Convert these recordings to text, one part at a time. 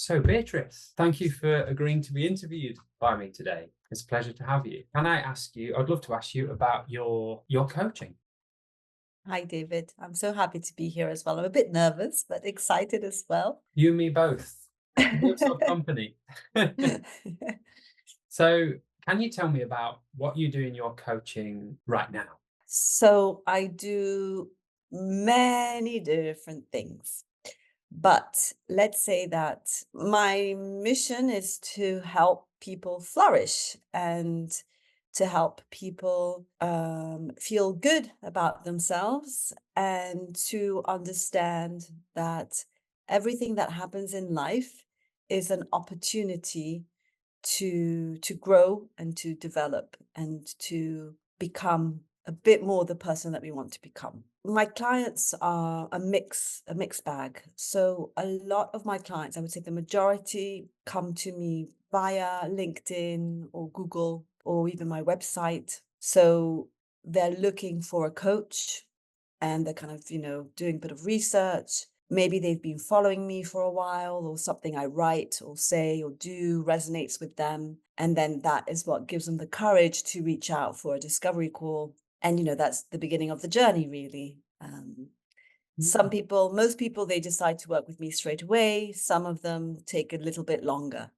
So, Beatrice, thank you for agreeing to be interviewed by me today. It's a pleasure to have you. Can I ask you, I'd love to ask you about your coaching. Hi, David. I'm so happy to be here as well. I'm a bit nervous, but excited as well. You and me both. Works of company. So, can you tell me about what you do in your coaching right now? So I do many different things, but let's say that my mission is to help people flourish and to help people feel good about themselves and to understand that everything that happens in life is an opportunity to grow and to develop and to become a bit more the person that we want to become. My clients are a mixed bag. So a lot of my clients, I would say the majority, come to me via LinkedIn or Google or even my website. So they're looking for a coach and they're kind of, doing a bit of research. Maybe they've been following me for a while, or something I write or say or do resonates with them. And then that is what gives them the courage to reach out for a discovery call. And, that's the beginning of the journey, really. Some Mm. people, most people, they decide to work with me straight away. Some of them take a little bit longer,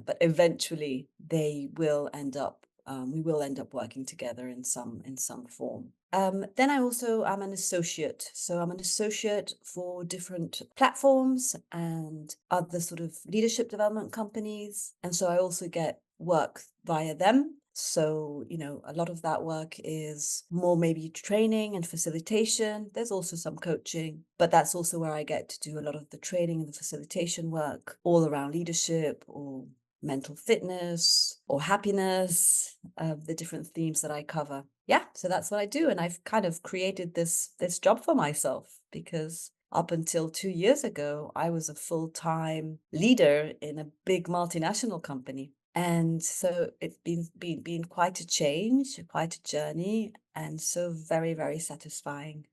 but eventually they will end up, we will end up working together in some form. Then I also am an associate. So I'm an associate for different platforms and other sort of leadership development companies. And so I also get work via them. So, a lot of that work is more maybe training and facilitation. There's also some coaching, but that's also where I get to do a lot of the training and the facilitation work all around leadership or mental fitness or happiness, the different themes that I cover. Yeah, so that's what I do. And I've kind of created this job for myself because up until 2 years ago, I was a full-time leader in a big multinational company. And so it's been quite a change, quite a journey, and so very, very satisfying.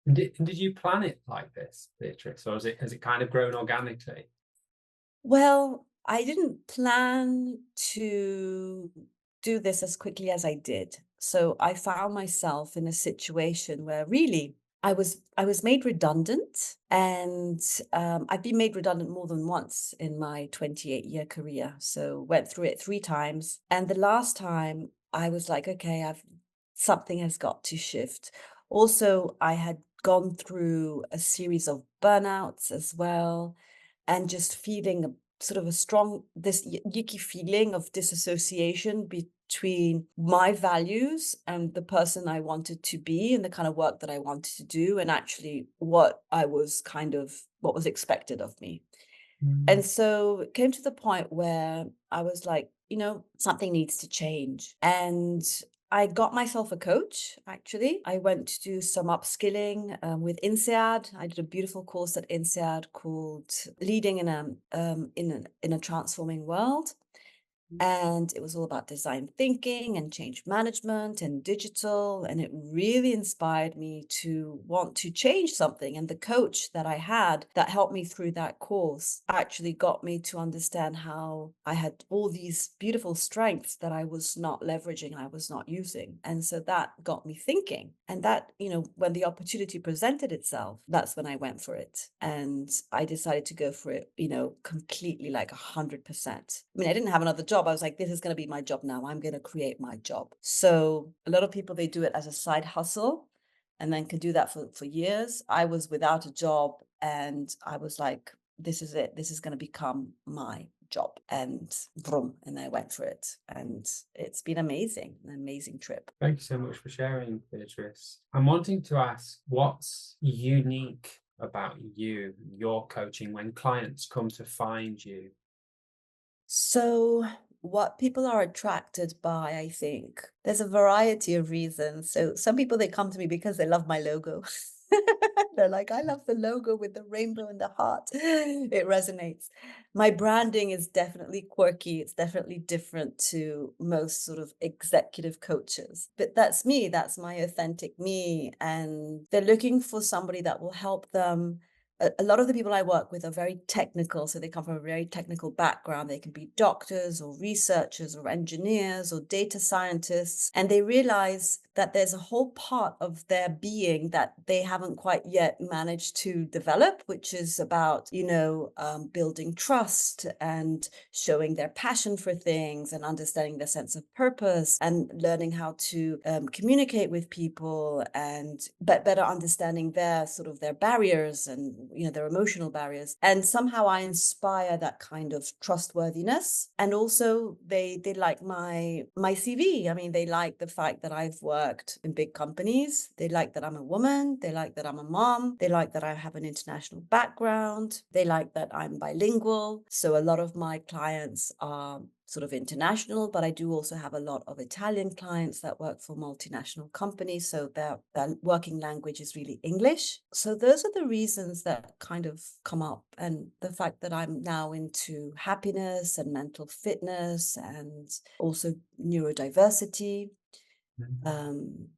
And did you plan it like this, Beatrice, or has it kind of grown organically? Well, I didn't plan to do this as quickly as I did. So I found myself in a situation where really I was made redundant, and I've been made redundant more than once in my 28-year career. So went through it 3 times, and the last time I was like, okay, I've something has got to shift. Also, I had gone through a series of burnouts as well, and just feeling sort of a strong this yucky feeling of disassociation between my values and the person I wanted to be and the kind of work that I wanted to do and actually what was expected of me. Mm. And so it came to the point where I was like, something needs to change. And I got myself a coach, actually. I went to do some upskilling with INSEAD. I did a beautiful course at INSEAD called Leading in a Transforming World. And it was all about design thinking and change management and digital. And it really inspired me to want to change something. And the coach that I had that helped me through that course actually got me to understand how I had all these beautiful strengths that I was not leveraging, I was not using. And so that got me thinking. And that, when the opportunity presented itself, that's when I went for it. And I decided to go for it, completely like 100%. I mean, I didn't have another job. I was like, this is going to be my job now. I'm going to create my job. So a lot of people, they do it as a side hustle and then can do that for years. I was without a job and I was like, this is it. This is going to become my job. And vroom, and I went for it. And it's been amazing, an amazing trip. Thank you so much for sharing, Beatrice. I'm wanting to ask what's unique about you, your coaching, when clients come to find you? So, what people are attracted by, I think, there's a variety of reasons. So, some people they come to me because they love my logo. They're like, I love the logo with the rainbow and the heart. It resonates. My branding is definitely quirky. It's definitely different to most sort of executive coaches. But that's me. That's my authentic me. And they're looking for somebody that will help them a lot of the people I work with are very technical. So they come from a very technical background. They can be doctors or researchers or engineers or data scientists. And they realize that there's a whole part of their being that they haven't quite yet managed to develop, which is about, building trust and showing their passion for things and understanding their sense of purpose and learning how to communicate with people and better understanding their barriers and their emotional barriers. And somehow I inspire that kind of trustworthiness. And also they like my CV. I mean, they like the fact that I've worked in big companies. They like that I'm a woman. They like that I'm a mom. They like that I have an international background. They like that I'm bilingual. So a lot of my clients are sort of international, but I do also have a lot of Italian clients that work for multinational companies. So their working language is really English. So those are the reasons that kind of come up. And the fact that I'm now into happiness and mental fitness and also neurodiversity. Um,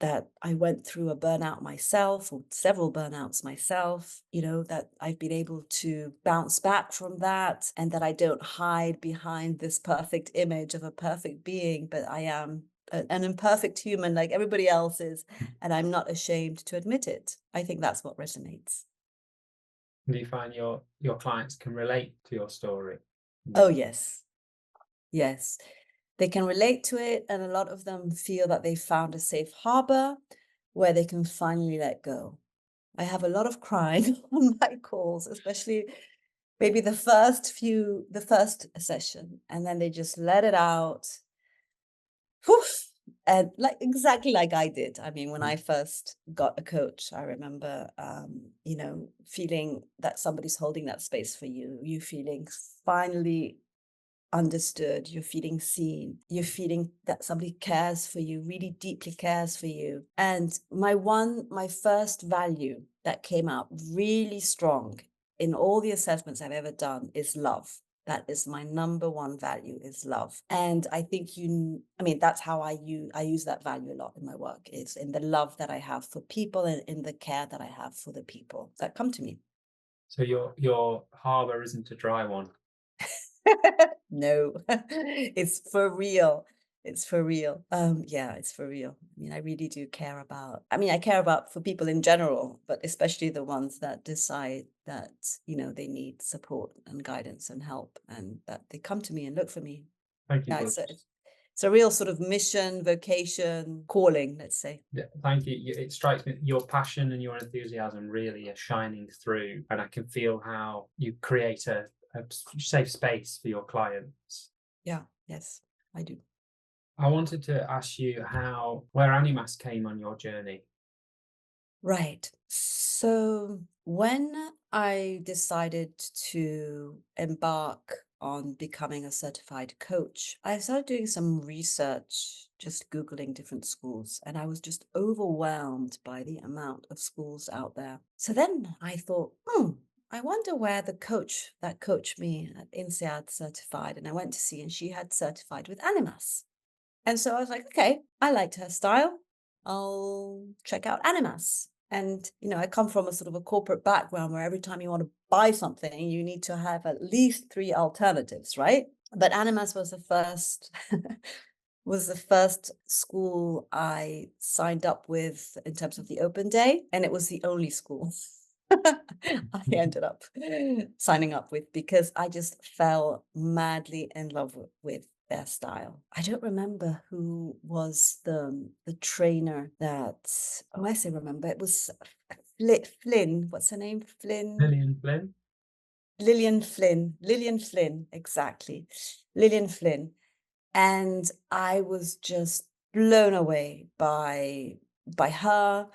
that I went through a burnout myself or several burnouts myself, that I've been able to bounce back from that and that I don't hide behind this perfect image of a perfect being, but I am an imperfect human like everybody else is, and I'm not ashamed to admit it. I think that's what resonates. Do you find your clients can relate to your story? Oh, Mm. yes. Yes. They can relate to it, and a lot of them feel that they found a safe harbor where they can finally let go. I have a lot of crying on my calls, especially maybe the first session, and then they just let it out. Whew, and like exactly like I did. I mean, when Mm. I first got a coach, I remember, feeling that somebody's holding that space for you. You feeling finally understood, you're feeling seen, you're feeling that somebody cares for you, really deeply cares for you. And my first value that came out really strong in all the assessments I've ever done is love. That is my number one value is love. And I think that's how I use that value a lot in my work, is in the love that I have for people and in the care that I have for the people that come to me. So your harbour isn't a dry one. No, it's for real. It's for real. Yeah, it's for real. I mean, I really do care about, I care about for people in general, but especially the ones that decide that, they need support and guidance and help and that they come to me and look for me. Thank you, Yeah, Beatrice. it's a real sort of mission, vocation, calling, let's say. Yeah, thank you. It strikes me your passion and your enthusiasm really are shining through, and I can feel how you create a safe space for your clients. Yeah, yes, I do. I wanted to ask you where Animas came on your journey. Right. So when I decided to embark on becoming a certified coach, I started doing some research, just Googling different schools, and I was just overwhelmed by the amount of schools out there. So then I thought, I wonder where the coach that coached me at INSEAD certified. And I went to see, and she had certified with Animas. And so I was like, okay, I liked her style. I'll check out Animas. And, I come from a sort of a corporate background where every time you want to buy something, you need to have at least three alternatives, right? But Animas was the first was the first school I signed up with in terms of the open day, and it was the only school I ended up signing up with because I just fell madly in love with their style. I don't remember who was the trainer that. Oh, I say remember. It was Flynn. What's her name? Flynn. Lillian Flynn. Lillian Flynn, exactly. Lillian Flynn. And I was just blown away by her,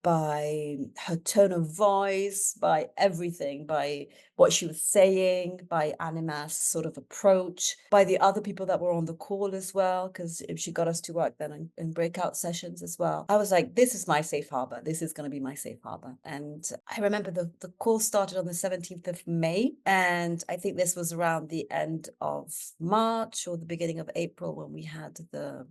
by her tone of voice, by everything, by what she was saying, by Anima's sort of approach, by the other people that were on the call as well, because she got us to work then in breakout sessions as well. I was like, this is my safe harbor. This is going to be my safe harbor. And I remember the call started on the 17th of May. And I think this was around the end of March or the beginning of April when we had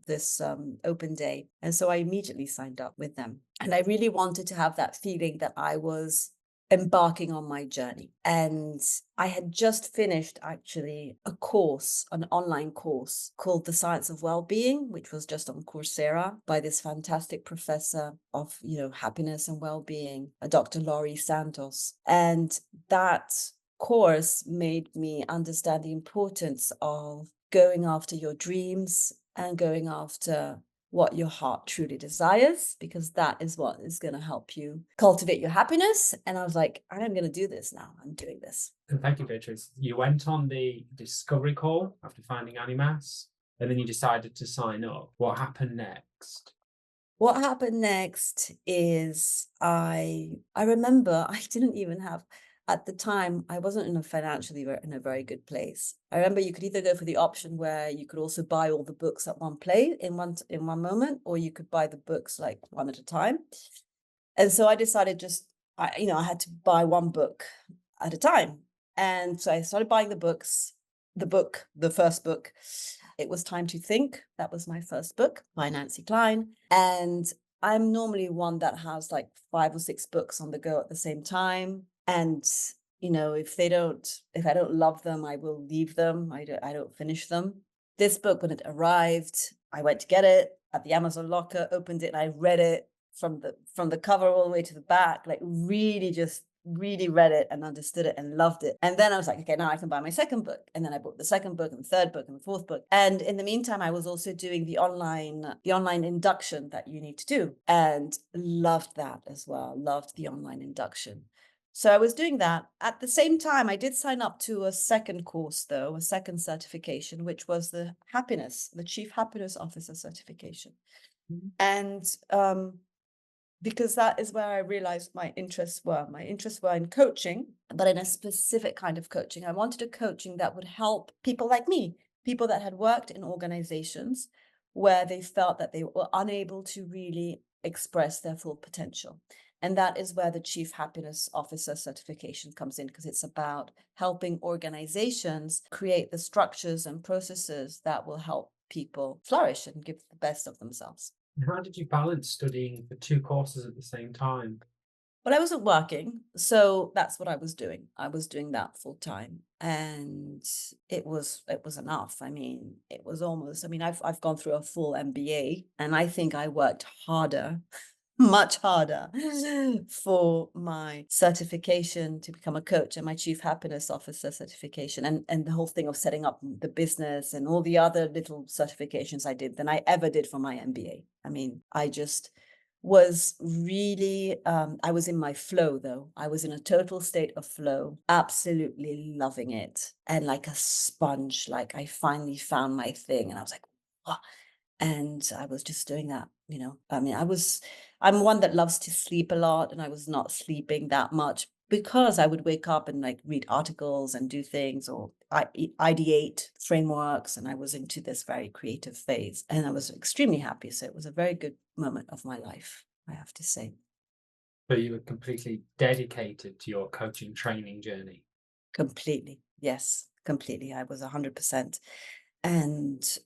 this open day. And so I immediately signed up with them. And I really wanted to have that feeling that I was embarking on my journey. And I had just finished actually a course, an online course called The Science of Wellbeing, which was just on Coursera by this fantastic professor of, happiness and well-being, Dr. Laurie Santos. And that course made me understand the importance of going after your dreams and going after what your heart truly desires, because that is what is going to help you cultivate your happiness. And I was like, I'm going to do this now. I'm doing this. And thank you, Beatrice. You went on the discovery call after finding Animas, and then you decided to sign up. What happened next? What happened next is I remember I didn't even have, at the time, I wasn't in a in a very good place. I remember you could either go for the option where you could also buy all the books at one play in one moment, or you could buy the books like one at a time. And so I decided I had to buy one book at a time. And so I started buying the first book. It was Time to Think. That was my first book by Nancy Klein. And I'm normally one that has like 5 or 6 books on the go at the same time. And, if I don't love them, I will leave them. I don't finish them. This book, when it arrived, I went to get it at the Amazon locker, opened it, and I read it from the cover all the way to the back, like really read it and understood it and loved it. And then I was like, okay, now I can buy my second book. And then I bought the second book and the third book and the fourth book. And in the meantime, I was also doing the online induction that you need to do, and loved that as well. Loved the online induction. So I was doing that. At the same time, I did sign up to a second course, though, a second certification, which was the Chief Happiness Officer certification. Mhm. And because that is where I realized my interests were. My interests were in coaching, but in a specific kind of coaching. I wanted a coaching that would help people like me, people that had worked in organizations where they felt that they were unable to really express their full potential. And that is where the Chief Happiness Officer certification comes in, because it's about helping organizations create the structures and processes that will help people flourish and give the best of themselves. How did you balance studying for two courses at the same time? But I wasn't working, so that's what I was doing. I was doing that full time, and it was enough. I mean, it was almost. I mean, I've gone through a full MBA, and I think I worked harder, much harder, for my certification to become a coach and my Chief Happiness Officer certification, and the whole thing of setting up the business and all the other little certifications I did than I ever did for my MBA. I mean, I just was really I was in my flow, though. I was in a total state of flow, absolutely loving it, and like a sponge, like I finally found my thing, and I was like, "Wow." And I was just doing that. I mean, I'm one that loves to sleep a lot, and I was not sleeping that much because I would wake up and like read articles and do things, or ideate frameworks, and I was into this very creative phase, and I was extremely happy. So it was a very good moment of my life, I have to say. So you were completely dedicated to your coaching training journey. Completely. Yes, completely. I was 100%. And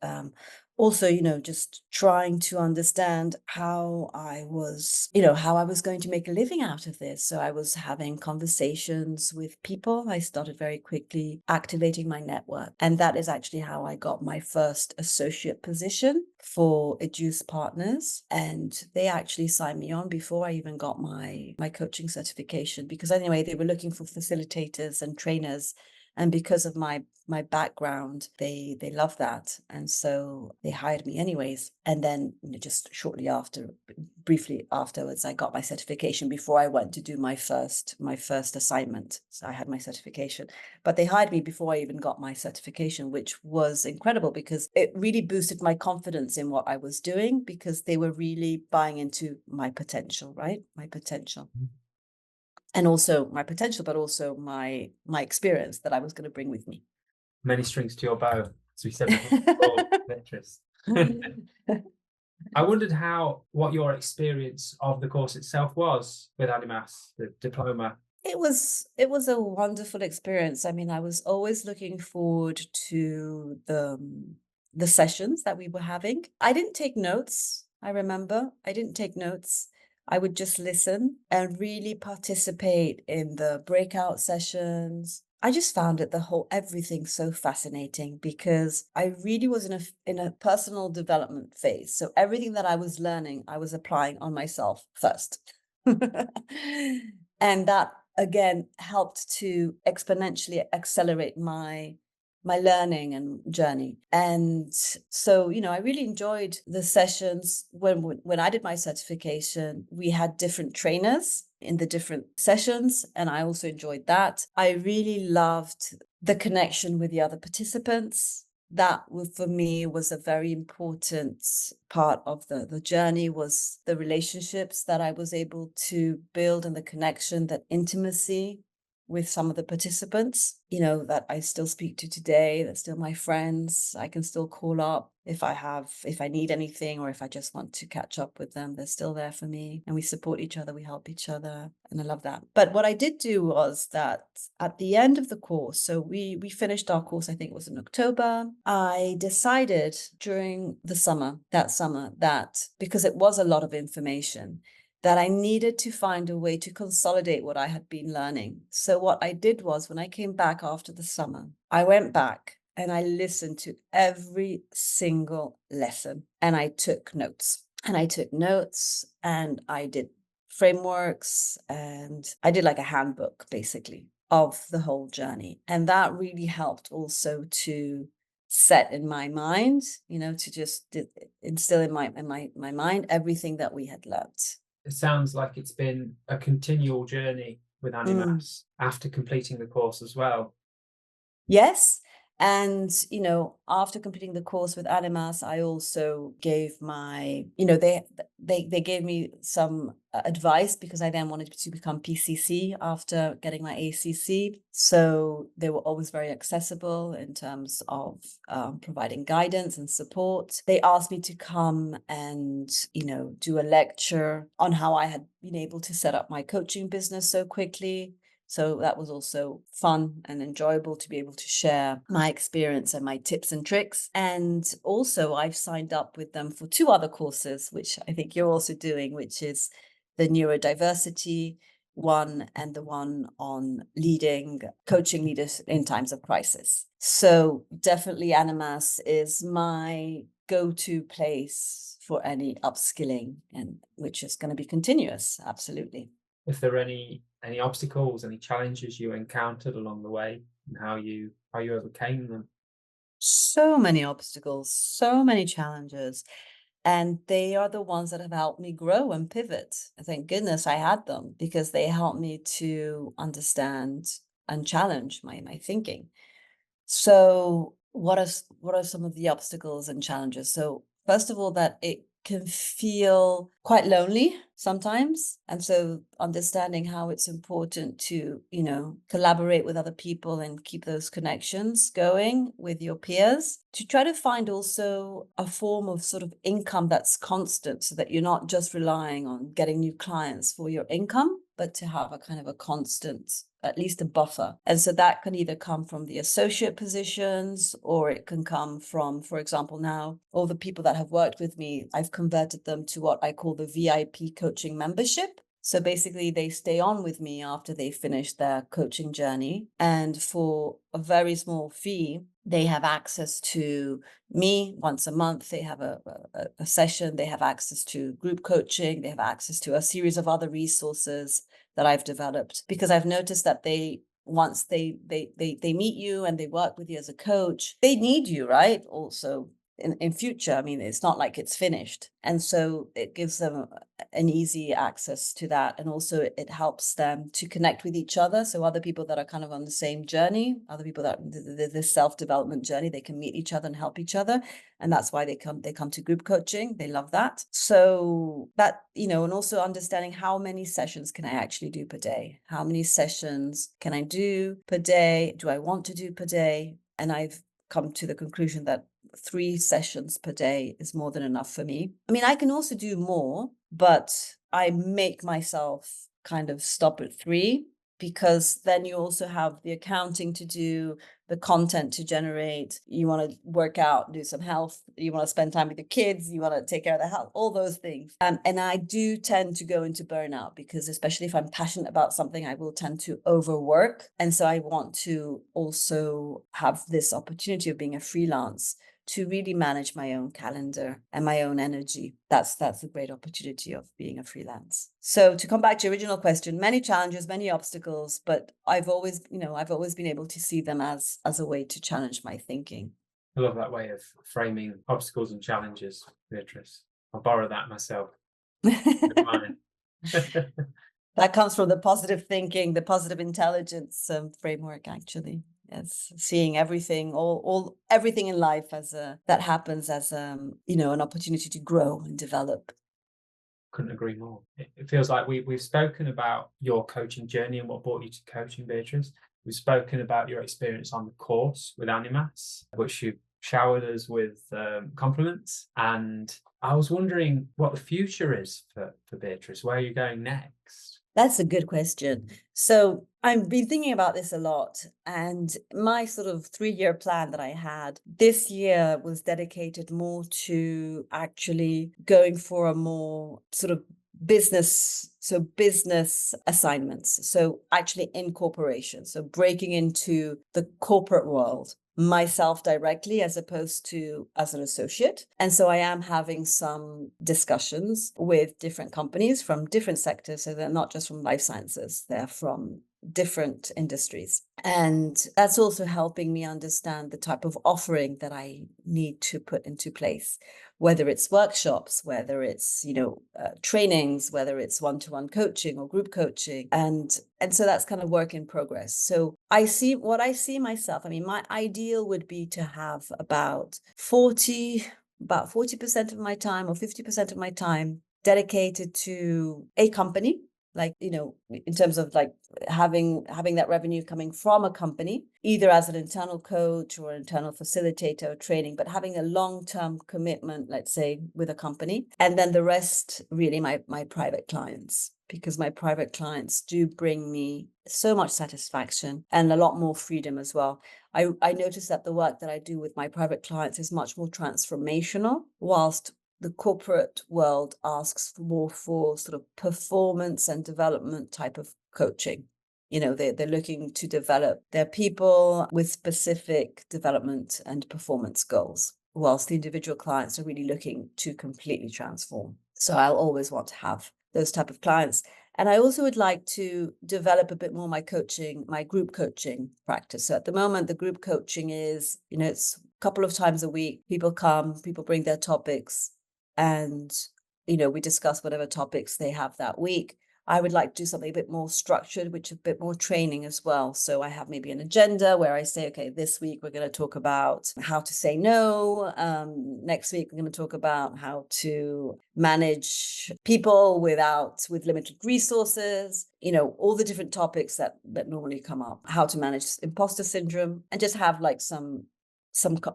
also, just trying to understand how I was going to make a living out of this. So I was having conversations with people. I started very quickly activating my network. And that is actually how I got my first associate position for Educe Partners. And they actually signed me on before I even got my coaching certification, because anyway, they were looking for facilitators and trainers, and because of my background, they love that, and so they hired me anyways. And then, just shortly after, briefly afterwards, I got my certification before I went to do my first assignment. So I had my certification, but they hired me before I even got my certification, which was incredible because it really boosted my confidence in what I was doing, because they were really buying into my potential, right? My potential. And also my potential, but also my experience that I was going to bring with me. Many strings to your bow, as we said before. Beatrice. I wondered what your experience of the course itself was with Animas, the diploma. It was a wonderful experience. I mean, I was always looking forward to the sessions that we were having. I didn't take notes. I remember I didn't take notes. I would just listen and really participate in the breakout sessions. I just found everything so fascinating because I really was in a personal development phase. So everything that I was learning, I was applying on myself first. And that again helped to exponentially accelerate my learning and journey. And so, I really enjoyed the sessions. When I did my certification, we had different trainers in the different sessions, and I also enjoyed that. I really loved the connection with the other participants. That for me was a very important part of the journey, was the relationships that I was able to build, and the connection, that intimacy with some of the participants, that I still speak to today. They're still my friends. I can still call up if I need anything, or if I just want to catch up with them. They're still there for me, and we support each other, we help each other, and I love that. But what I did do was that at the end of the course, so we finished our course, I think it was in October, I decided during that summer, that because it was a lot of information, that I needed to find a way to consolidate what I had been learning. So what I did was, when I came back after the summer, I went back and I listened to every single lesson, and I took notes. And I took notes, and I did frameworks, and I did like a handbook basically of the whole journey. And that really helped also to set in my mind, to just instill in my mind everything that we had learned. It sounds like it's been a continual journey with Animas after completing the course as well. Yes. And, after completing the course with Animas, I also gave they gave me some advice, because I then wanted to become PCC after getting my ACC. So they were always very accessible in terms of providing guidance and support. They asked me to come and, do a lecture on how I had been able to set up my coaching business so quickly. So that was also fun and enjoyable to be able to share my experience and my tips and tricks. And also, I've signed up with them for 2 other courses, which I think you're also doing, which is the neurodiversity one and the one on coaching leaders in times of crisis. So definitely Animas is my go-to place for any upskilling, and which is going to be continuous. Absolutely. If there are any obstacles, any challenges you encountered along the way, and how you overcame them? So many obstacles, so many challenges, and they are the ones that have helped me grow and pivot. Thank goodness I had them, because they helped me to understand and challenge my thinking. So what are some of the obstacles and challenges? So first of all, that it can feel quite lonely sometimes. And so understanding how it's important to, collaborate with other people and keep those connections going with your peers, to try to find also a form of sort of income that's constant, so that you're not just relying on getting new clients for your income, but to have a kind of a constant, at least a buffer. And so that can either come from the associate positions, or it can come from, for example, now all the people that have worked with me, I've converted them to what I call the VIP coaching membership. So basically they stay on with me after they finish their coaching journey. And for a very small fee, they have access to me once a month. They have a session. They have access to group coaching. They have access to a series of other resources that I've developed, because I've noticed that once they meet you and they work with you as a coach, they need you, right? Also in future. I mean, it's not like it's finished. And so it gives them an easy access to that. And also it helps them to connect with each other. So other people that are kind of on the same journey, other people that this self-development journey, they can meet each other and help each other. And that's why they come to group coaching. They love that. So that, and also understanding how many sessions can I actually do per day? How many sessions can I do per day? Do I want to do per day? And I've come to the conclusion that 3 sessions per day is more than enough for me. I mean, I can also do more, but I make myself kind of stop at 3. because then you also have the accounting to do, the content to generate, you want to work out, do some health, you want to spend time with your kids, you want to take care of the health, all those things. And I do tend to go into burnout because, especially if I'm passionate about something, I will tend to overwork. And so I want to also have this opportunity of being a freelance to really manage my own calendar and my own energy. That's a great opportunity of being a freelance. So to come back to your original question, many challenges, many obstacles, but I've always been able to see them as a way to challenge my thinking. I love that way of framing obstacles and challenges, Beatrice. I'll borrow that myself. That comes from the positive thinking, the positive intelligence framework, actually. Yes, seeing everything, everything in life as that happens as an opportunity to grow and develop. Couldn't agree more. It feels like we've spoken about your coaching journey and what brought you to coaching, Beatrice. We've spoken about your experience on the course with Animas, which you showered us with compliments. And I was wondering what the future is for Beatrice. Where are you going next? That's a good question. So I've been thinking about this a lot, and my sort of 3-year plan that I had this year was dedicated more to actually going for a more sort of business assignments. So actually in corporation, so breaking into the corporate world myself directly as opposed to as an associate. And so I am having some discussions with different companies from different sectors. So they're not just from life sciences, they're from different industries. And that's also helping me understand the type of offering that I need to put into place, whether it's workshops, whether it's, trainings, whether it's one-to-one coaching or group coaching. And so that's kind of work in progress. So I see myself, my ideal would be to have about 40% of my time or 50% of my time dedicated to a company, like, in terms of like having that revenue coming from a company, either as an internal coach or internal facilitator or training, but having a long-term commitment, let's say, with a company. And then the rest, really my private clients, because my private clients do bring me so much satisfaction and a lot more freedom as well. I notice that the work that I do with my private clients is much more transformational, whilst the corporate world asks more for sort of performance and development type of coaching. They're looking to develop their people with specific development and performance goals, whilst the individual clients are really looking to completely transform. So I'll always want to have those type of clients. And I also would like to develop a bit more my group coaching practice. So at the moment, the group coaching is, it's a couple of times a week. People come, people bring their topics, and, we discuss whatever topics they have that week. I would like to do something a bit more structured, which is a bit more training as well. So I have maybe an agenda where I say, okay, this week we're going to talk about how to say no. Next week, we're going to talk about how to manage people with limited resources, all the different topics that normally come up, how to manage imposter syndrome, and just have like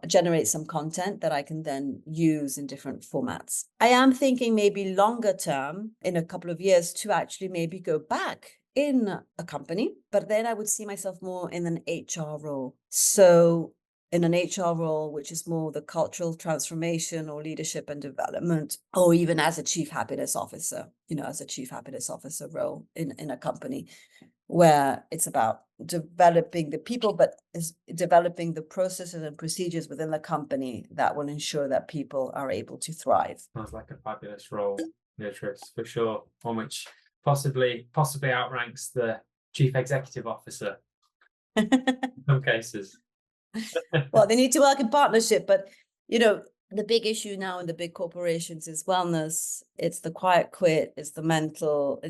generate some content that I can then use in different formats. I am thinking maybe longer term, in a couple of years, to actually maybe go back in a company, but then I would see myself more in an HR role. So in an HR role, which is more the cultural transformation or leadership and development, or even as a chief happiness officer, role in a company, where it's about developing the people, but is developing the processes and procedures within the company that will ensure that people are able to thrive. Sounds like a fabulous role, Beatrice, for sure. One which possibly outranks the chief executive officer in some cases. Well, they need to work in partnership, but the big issue now in the big corporations is wellness. It's the quiet quit. It's the mental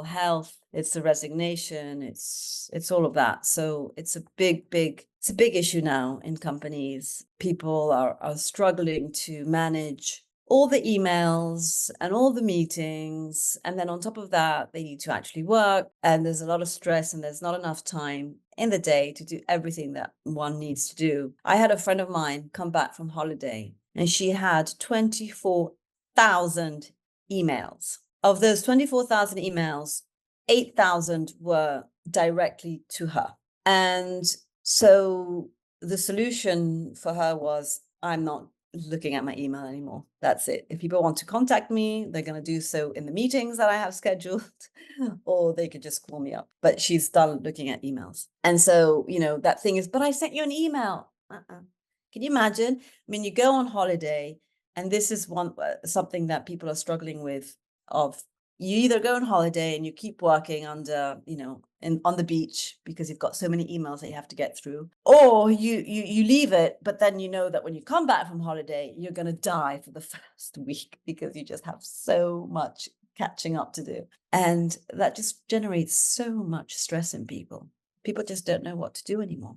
health. It's the resignation. It's all of that. So it's a big issue now in companies. People are struggling to manage all the emails and all the meetings. And then on top of that, they need to actually work. And there's a lot of stress and there's not enough time in the day to do everything that one needs to do. I had a friend of mine come back from holiday, and she had 24,000 emails. Of those 24,000 emails, 8,000 were directly to her. And so the solution for her was, I'm not looking at my email anymore. That's it. If people want to contact me, they're going to do so in the meetings that I have scheduled, or they could just call me up. But she's done looking at emails. And so, that thing is, but I sent you an email. Can you imagine? I mean, you go on holiday, and this is something that people are struggling with, of you either go on holiday and you keep working under, on the beach because you've got so many emails that you have to get through, or you leave it, but then you know that when you come back from holiday, you're going to die for the first week because you just have so much catching up to do. And that just generates so much stress in people. People just don't know what to do anymore.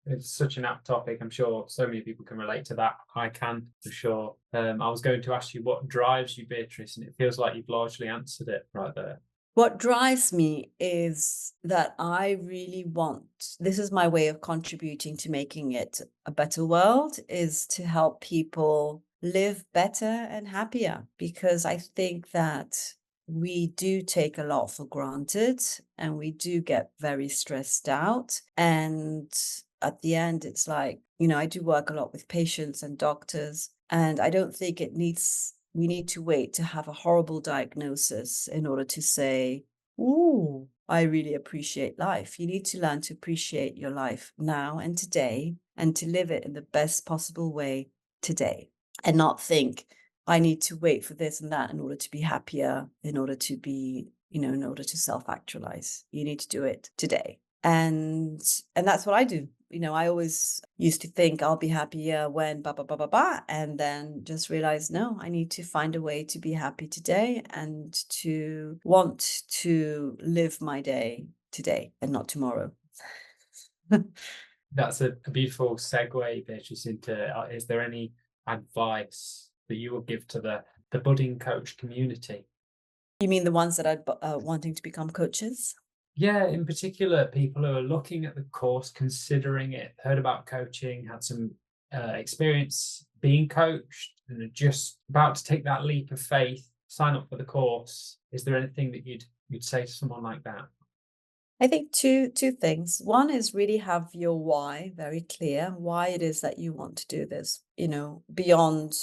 It's such an apt topic. I'm sure so many people can relate to that. I can, for sure. I was going to ask you what drives you, Beatrice, and it feels like you've largely answered it right there. What drives me is that I really want, this is my way of contributing to making it a better world, is to help people live better and happier, because I think that we do take a lot for granted and we do get very stressed out. And at the end, it's like, I do work a lot with patients and doctors, and I don't think we need to wait to have a horrible diagnosis in order to say, ooh, I really appreciate life. You need to learn to appreciate your life now and today, and to live it in the best possible way today, and not think, I need to wait for this and that in order to be happier, in order to be, in order to self-actualize. You need to do it today. And that's what I do. I always used to think I'll be happier when blah, blah, blah, blah, blah, and then just realize, no, I need to find a way to be happy today and to want to live my day today and not tomorrow. That's a beautiful segue, Beatrice, into is there any advice that you will give to the budding coach community? You mean the ones that are wanting to become coaches? Yeah, in particular, people who are looking at the course, considering it, heard about coaching, had some experience being coached, and are just about to take that leap of faith, sign up for the course. Is there anything that you'd say to someone like that? I think two things. One is really have your why very clear, why it is that you want to do this, beyond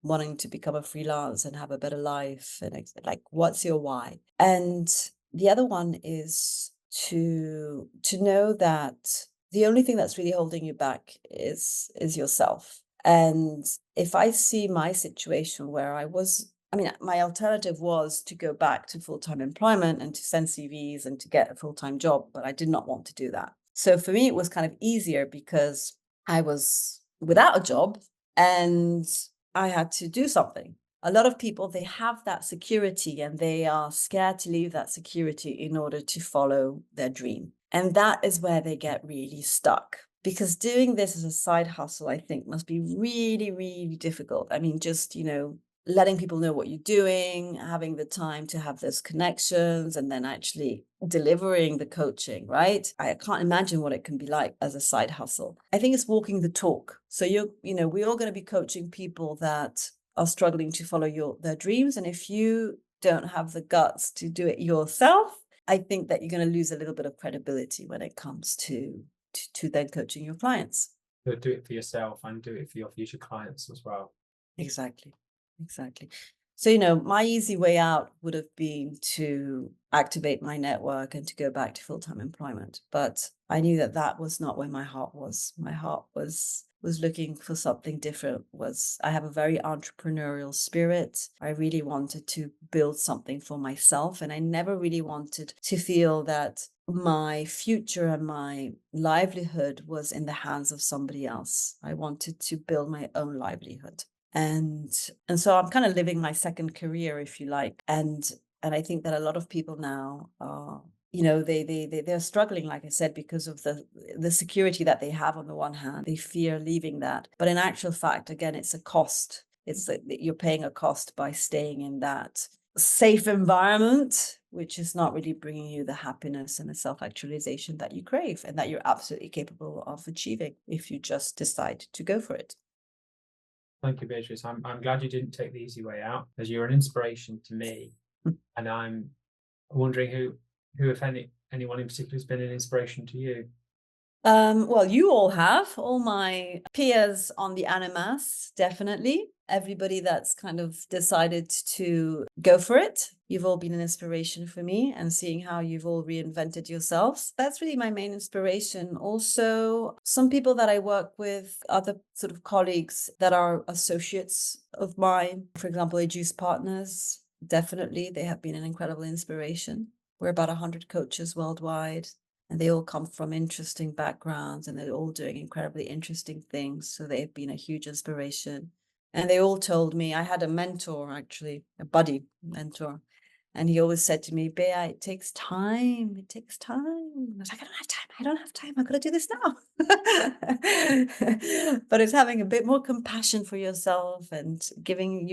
wanting to become a freelance and have a better life, and like, what's your why? And the other one is to know that the only thing that's really holding you back is yourself. And if I see my situation where my alternative was to go back to full-time employment and to send CVs and to get a full-time job, but I did not want to do that. So for me, it was kind of easier because I was without a job and I had to do something. A lot of people, they have that security and they are scared to leave that security in order to follow their dream. And that is where they get really stuck. Because doing this as a side hustle, I think, must be really, really difficult. I mean, just, letting people know what you're doing, having the time to have those connections, and then actually delivering the coaching, right? I can't imagine what it can be like as a side hustle. I think it's walking the talk. So we're all going to be coaching people that are struggling to follow their dreams. And if you don't have the guts to do it yourself, I think that you're going to lose a little bit of credibility when it comes to then coaching your clients. So do it for yourself and do it for your future clients as well. Exactly. So, my easy way out would have been to activate my network and to go back to full-time employment. But I knew that was not where my heart was. My heart was looking for something different. I have a very entrepreneurial spirit. I really wanted to build something for myself. And I never really wanted to feel that my future and my livelihood was in the hands of somebody else. I wanted to build my own livelihood. And so I'm kind of living my second career, if you like. And I think that a lot of people now are, they're struggling, like I said, because of the security that they have on the one hand. They fear leaving that. But in actual fact, again, it's a cost. It's that you're paying a cost by staying in that safe environment, which is not really bringing you the happiness and the self-actualization that you crave and that you're absolutely capable of achieving if you just decide to go for it. Thank you, Beatrice. I'm glad you didn't take the easy way out, as you're an inspiration to me. And I'm wondering who, if any, anyone in particular who's been an inspiration to you? Well, you all have, all my peers on the Animas, definitely. Everybody that's kind of decided to go for it. You've all been an inspiration for me, and seeing how you've all reinvented yourselves. That's really my main inspiration. Also, some people that I work with, other sort of colleagues that are associates of mine, for example, Juice Partners, definitely, they have been an incredible inspiration. We're about 100 coaches worldwide, and they all come from interesting backgrounds, and they're all doing incredibly interesting things. So they've been a huge inspiration. And they all told me, I had a mentor, actually, a buddy mentor. And he always said to me, Bea, it takes time. It takes time. I was like, I don't have time. I don't have time. I've got to do this now. But it's having a bit more compassion for yourself and giving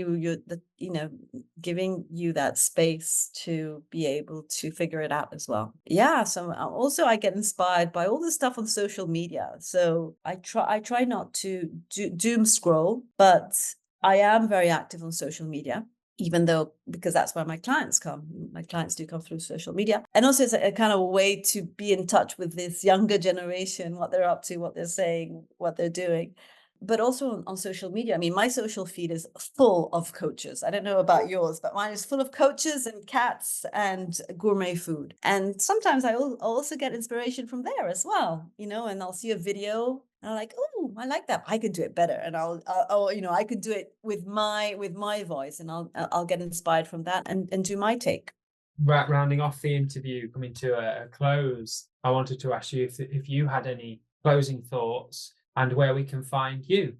giving you that space to be able to figure it out as well. Yeah. So also I get inspired by all the stuff on social media. So I try not to doom scroll, but I am very active on social media, even though, because that's where my clients come. My clients do come through social media. And also it's a kind of a way to be in touch with this younger generation, what they're up to, what they're saying, what they're doing. But also on social media, I mean, my social feed is full of coaches. I don't know about yours, but mine is full of coaches and cats and gourmet food. And sometimes I'll also get inspiration from there as well, and I'll see a video and I'm like, oh, I like that. I could do it better. And I could do it with my voice, and I'll get inspired from that and do my take. Rounding off the interview, coming to a close, I wanted to ask you if you had any closing thoughts and where we can find you.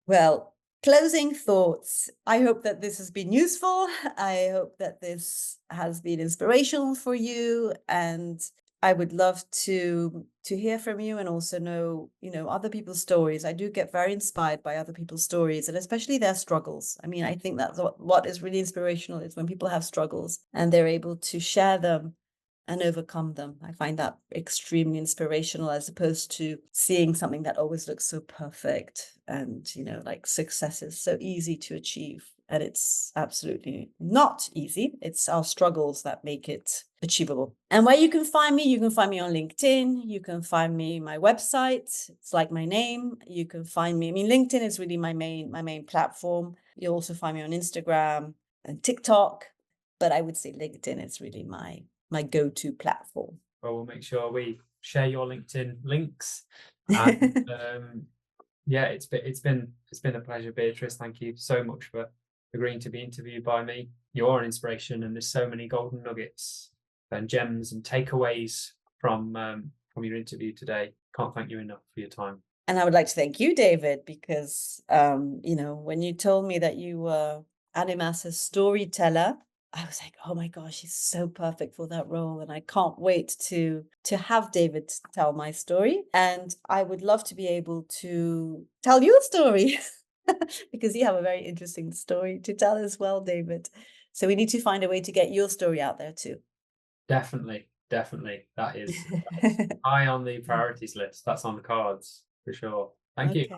Well, closing thoughts. I hope that this has been useful. I hope that this has been inspirational for you, and I would love to hear from you, and also know, other people's stories. I do get very inspired by other people's stories, and especially their struggles. I mean, I think that's what is really inspirational, is when people have struggles and they're able to share them and overcome them. I find that extremely inspirational, as opposed to seeing something that always looks so perfect, and like success is so easy to achieve, and it's absolutely not easy. It's our struggles that make it achievable. And where you can find me on LinkedIn. You can find me my website. It's like my name. You can find me. I mean, LinkedIn is really my main platform. You'll also find me on Instagram and TikTok, but I would say LinkedIn is really my go-to platform. Well, we'll make sure we share your LinkedIn links. And yeah, it's been a pleasure, Beatrice. Thank you so much for agreeing to be interviewed by me. You're an inspiration, and there's so many golden nuggets and gems and takeaways from your interview today. Can't thank you enough for your time. And I would like to thank you, David, because when you told me that you were Animas's storyteller, I was like, oh my gosh, he's so perfect for that role. And I can't wait to have David tell my story. And I would love to be able to tell your story because you have a very interesting story to tell as well, David. So we need to find a way to get your story out there too. Definitely. That is high on the priorities list. That's on the cards for sure. Thank you. Okay.